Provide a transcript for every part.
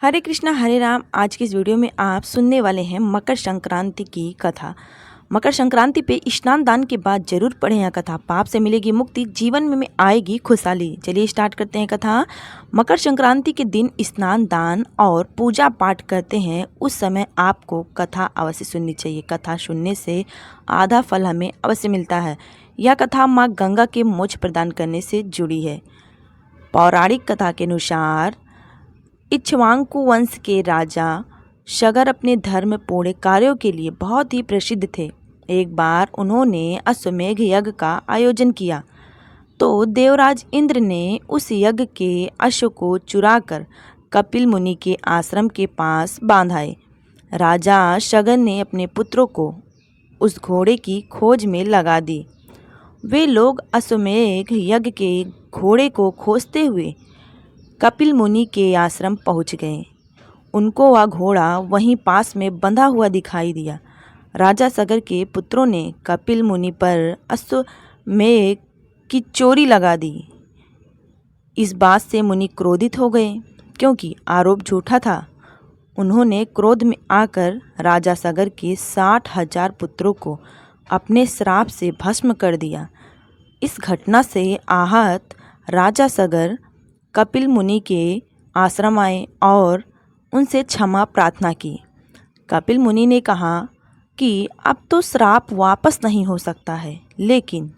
हरे कृष्णा हरे राम। आज की इस वीडियो में आप सुनने वाले हैं मकर संक्रांति की कथा। मकर संक्रांति पे स्नान दान के बाद जरूर पढ़ें यह कथा। पाप से मिलेगी मुक्ति, जीवन में आएगी खुशहाली। चलिए स्टार्ट करते हैं कथा। मकर संक्रांति के दिन स्नान दान और पूजा पाठ करते हैं, उस समय आपको कथा अवश्य सुननी चाहिए। कथा सुनने से आधा फल हमें अवश्य मिलता है। यह कथा माँ गंगा के मोक्ष प्रदान करने से जुड़ी है। पौराणिक कथा के अनुसार इक्ष्वाकु वंश के राजा सगर अपने धर्मपूर्ण कार्यों के लिए बहुत ही प्रसिद्ध थे। एक बार उन्होंने अश्वमेध यज्ञ का आयोजन किया तो देवराज इंद्र ने उस यज्ञ के अश्व को चुराकर कपिल मुनि के आश्रम के पास बांधाए। राजा सगर ने अपने पुत्रों को उस घोड़े की खोज में लगा दी। वे लोग अश्वमेध यज्ञ के घोड़े को खोजते हुए कपिल मुनि के आश्रम पहुंच गए। उनको वह घोड़ा वहीं पास में बंधा हुआ दिखाई दिया। राजा सगर के पुत्रों ने कपिल मुनि पर अश्वमेध की चोरी लगा दी। इस बात से मुनि क्रोधित हो गए, क्योंकि आरोप झूठा था। उन्होंने क्रोध में आकर राजा सगर के 60,000 पुत्रों को अपने श्राप से भस्म कर दिया। इस घटना से आहत राजा सगर कपिल मुनि के आश्रम आए और उनसे क्षमा प्रार्थना की। कपिल मुनि ने कहा कि अब तो श्राप वापस नहीं हो सकता है, लेकिन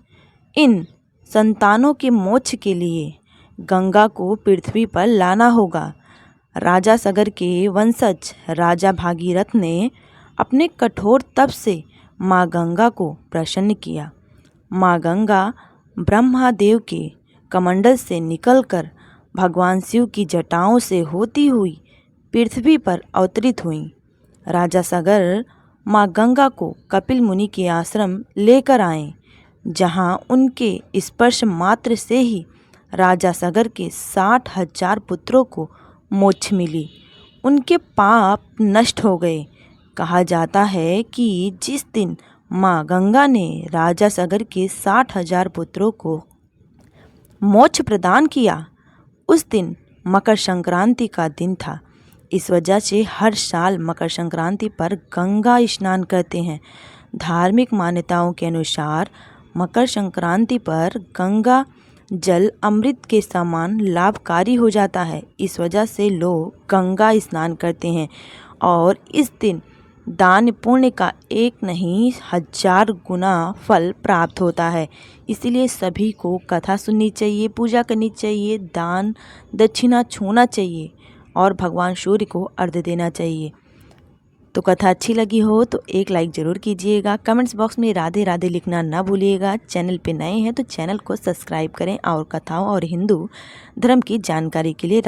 इन संतानों के मोक्ष के लिए गंगा को पृथ्वी पर लाना होगा। राजा सगर के वंशज राजा भागीरथ ने अपने कठोर तप से माँ गंगा को प्रसन्न किया। माँ गंगा ब्रह्मदेव के कमंडल से निकलकर भगवान शिव की जटाओं से होती हुई पृथ्वी पर अवतरित हुईं। राजा सगर माँ गंगा को कपिल मुनि के आश्रम लेकर आए, जहाँ उनके स्पर्श मात्र से ही राजा सगर के 60,000 पुत्रों को मोक्ष मिली। उनके पाप नष्ट हो गए। कहा जाता है कि जिस दिन माँ गंगा ने राजा सगर के 60,000 पुत्रों को मोक्ष प्रदान किया, उस दिन मकर संक्रांति का दिन था। इस वजह से हर साल मकर संक्रांति पर गंगा स्नान करते हैं। धार्मिक मान्यताओं के अनुसार मकर संक्रांति पर गंगा जल अमृत के समान लाभकारी हो जाता है। इस वजह से लोग गंगा स्नान करते हैं और इस दिन दान पुण्य का एक नहीं 1000 गुना फल प्राप्त होता है। इसीलिए सभी को कथा सुननी चाहिए, पूजा करनी चाहिए, दान दक्षिणा छूना चाहिए और भगवान सूर्य को अर्घ्य देना चाहिए। तो कथा अच्छी लगी हो तो एक लाइक ज़रूर कीजिएगा। कमेंट्स बॉक्स में राधे राधे लिखना ना भूलिएगा। चैनल पे नए हैं तो चैनल को सब्सक्राइब करें और कथाओं और हिंदू धर्म की जानकारी के लिए